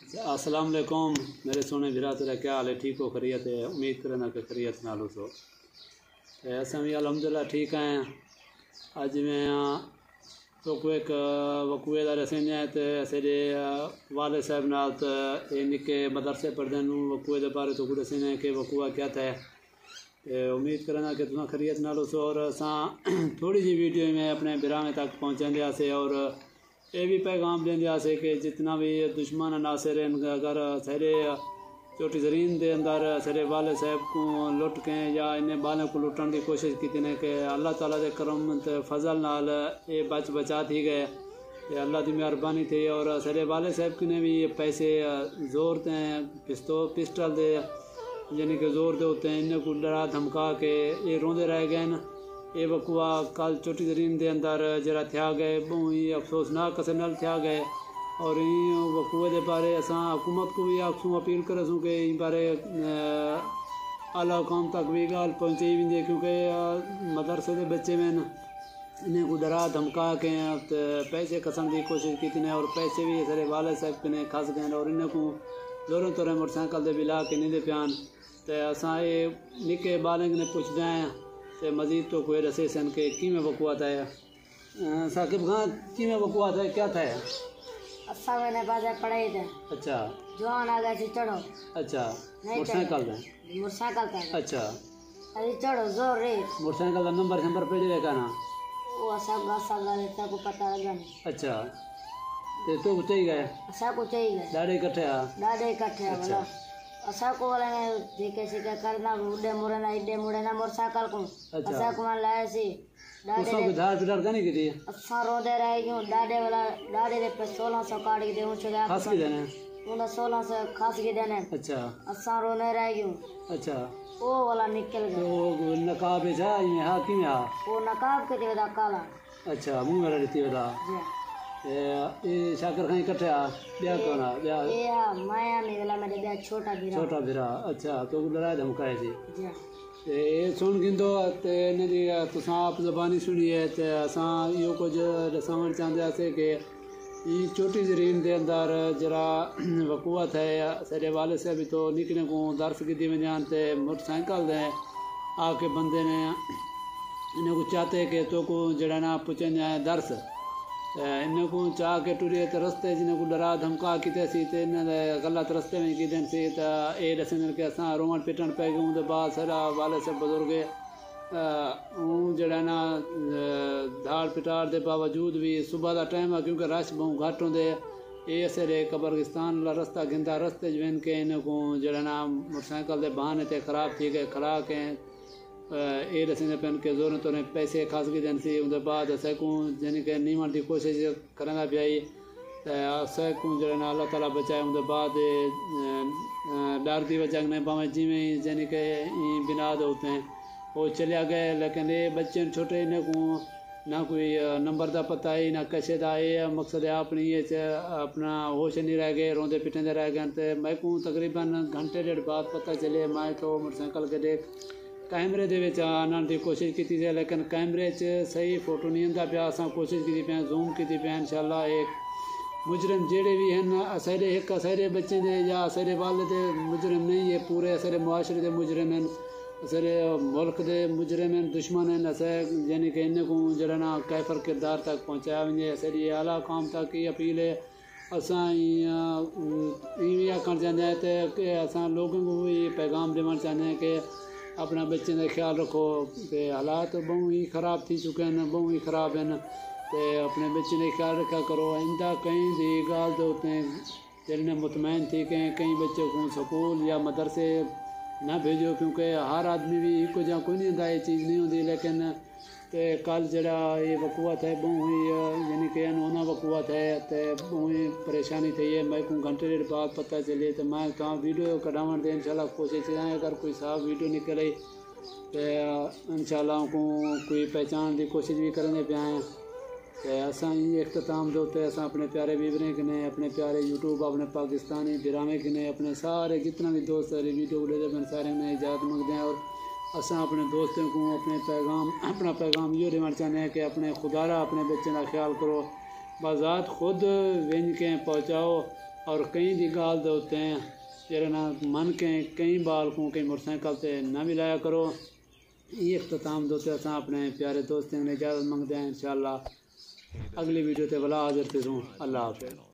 अस्सलाम वालेकुम मेरे सोने भरा तेरा क्या हाल है? ठीक हो? खैरियत है? उम्मीद करना कि खैरियत नाल हो। असां भी अल्हम्दुलिल्लाह ठीक हैं। अज मैं एक वकूए का दसें तो असारे वाले साहब नाल ये निके मदरसे पढ़ते हैं वकूए के बारे तो दसें कि वकूआ क्या था। उम्मीद करना कि तुम खैरियत नाल हो। और असां थोड़ी जी वीडियो में अपने बिरामे तक पहुँचा से और ये भी पैगाम देंदे से कि जितना भी दुश्मन नासिर अगर सारे छोटी जरीन के अंदर सारे वाले साहब को लुट के या इन्हें बालों को लुटन की कोशिश की ने कि अल्लाह ताला के करम ते फजल नाल ये बचा थी गए। अल्लाह की मेहरबानी थी और सारे वाले साहब ने भी पैसे जोर ते पिस्टल दे यानी कि जोर दे होते हैं इन्हें को डरा धमका के ये रोंदे रह गए न। ये वकूआ कल छोटी जरीन के अंदर जरा थिया गए बहुत ही अफसोसनाक कसर नाल थिया गए। और वकूए के बारे असां हुकूमत को भी आखसूँ अपील करसूँ कि इन बारे आला हुकाम तक भी गाल पहुँचाई वेंदी क्योंकि मदरसे के बच्चे में इन्हें को डरा धमका के पैसे कसन की कोशिश की ने और पैसे भी सारे वाले साहब ने खस गए और इन्हें को जोरों तोरें मोटरसाइकिल दे बिला के नहीं पान तो असां ये निके बालक ने पुछते हैं तो मजीद तो कोई दसे सन के किमें वकूआ था। साकिब खान किमें वकूआ था क्या था? असा मैंने बाजा पढ़ाई थे। अच्छा जवान आ गए चढ़ो। अच्छा मोटरसाइकिल था। अच्छा अरे चढ़ो जोर रे मोटरसाइकिल का नंबर पे देखा ना वो सब को पता लगा नहीं। अच्छा तो कुछ ही गए असा को चाहिए गए दाढ़ी इकट्ठे बोला असा को वाला ने देखे से क्या करना उड़े मुड़े ना मोटरसाइकिल को असा को मान लाए सी उसको को धार पिटार करने की थी असा रोदे रह गयो दाढ़े वाला दाढ़े दे पे 1600 काट के दे उनसे खास की देने उन 1600 खास के देने। अच्छा असा रोने रह गयो। अच्छा वो वाला निकल गया तो नकाब है ये हां की में वो नकाब के दे काला। अच्छा मुंह में रहती है ये शाकर खान इकट्ठे ब्याह करना ब्याह ये माया में वाला मेरे ब्याह छोटा बिरा। अच्छा तो डराए धमकाए थी ये सुन गिंदो ते ने दी तुसा आप ज़बानी सुनी है ते असां यो कुछ दसावण चाहते से कि ये छोटी जरीन के अंदर जरा वकूआ था सारे वाले से भी तो निकने को दर्श की में जानते मोटरसाइकिल दे आके बंदे ने इन्हें को चाहते कि तो को जड़ा ना पूछे जाए दर्श इन्हें को चाह के टुरी तो रस्ते जिन्हें को डरा धमका किते सी ते गलत रस्ते में की दिन से ये दसन के असां रोमन पिटन पे गए तो बाद सारा वाले से बुजुर्ग जड़ा ना धाड़ पिटार के बावजूद भी सुबह का टाइम है क्योंकि रश बहुत घट होंगे ये असरे कब्रिस्तान वाला रस्ता गिंदा रस्ते वन के इन्हें को जड़ा ना मोटरसाइकिल के बहाने ते खराब थी गए खड़ा के ये दसें पेन के जोरों तो पैसे खास की दिन से उनके बाद असैकू यानी कि नीमण की कोशिश करना पाई असैकू जो अल्लाह ताला बचाए उनके बाद डर की वजह ने भावें जिमें यानी कि बिनाद होते हैं वो चलिया गए लेकिन ये बच्चे छोटे इन्हें को ना कोई नंबर का पता है ना कशे का ये मकसद है अपनी ये अपना होश नहीं रह गए रोंदे पिटेंदे रह गए तो मैं को तकरीबन घंटे डेढ़ बाद पता चले मैं तो मोटरसाइकिल के देख कैमरे दे आने की कोशिश की लेकिन कैमरे सही फोटो नहीं आता पाया असां कोशिश की पे जूम की पे इंशाल्लाह एक मुजरिम जेड़े भी हैं असरे एक असरे बच्चे दे या असरे वाले दे मुजरिम नहीं है पूरे असरे मुआशरे दे मुजरिम हैं असरे मुल्क दे मुजरिम हैं दुश्मन हैं अस यानी कि इन्हें को जरा ना कैफर किरदार तक पहुँचाया वजे असरी आला काम तक ये अपील है असां इवें आखण चाहते हैं कि असां लोगों को भी पैगाम देना चाहते हैं कि अपना बच्चे का ख्याल रखो तो हालात बहुत ही ख़राब थी चुके हैं बहुत ही ख़राब हैं तो अपने बच्चे का ख्याल रखा करो आइंदा कहीं दी गाल तो होते हैं जिन्हें मुतमैन थी कि कई बच्चों को स्कूल या मदरसे ना भेजो क्योंकि हर आदमी भी एक जहाँ कोई नहीं होता ये चीज़ नहीं होती लेकिन तो कल जरा ये वकूआ था बहुत ही यानी कि अनहोना वकूआ था तो बहुत ही परेशानी थी है मैं को घंटे डेढ़ बाद पता चले तो मैं कहाँ वीडियो कढ़ावन दे इंशाल्लाह कोशिश करें अगर कोई साफ वीडियो निकल आई तो इंशाल्लाह को कोई पहचान की कोशिश भी करेंगे पे आए तो असा इख्तिताम दोते अस अपने प्यारे बीबरे कने अपने प्यारे यूट्यूब अपने पाकिस्तानी बिरामे कने अपने सारे जितना भी दोस्त वीडियो उड़े सारे ने इजाज़त मंगते हैं और असा अपने दोस्तों को अपना पैगाम ये देना चाहते हैं कि अपने खुदारा अपने बच्चे का ख्याल करो बाज़ात खुद वेंज के पहुँचाओ اور کئی دی گال دے ہوتے ہیں جڑے نا من کے کئی بال کو کئی موٹر سائیکل تے نہ بھی لایا کرو. یہ اختتام دوتے اساں اپنے پیارے دوستوں نے اجازت منگتے ہیں. انشاءاللہ اگلی ویڈیو تے بلا حاضر تھوں. اللہ حافظ.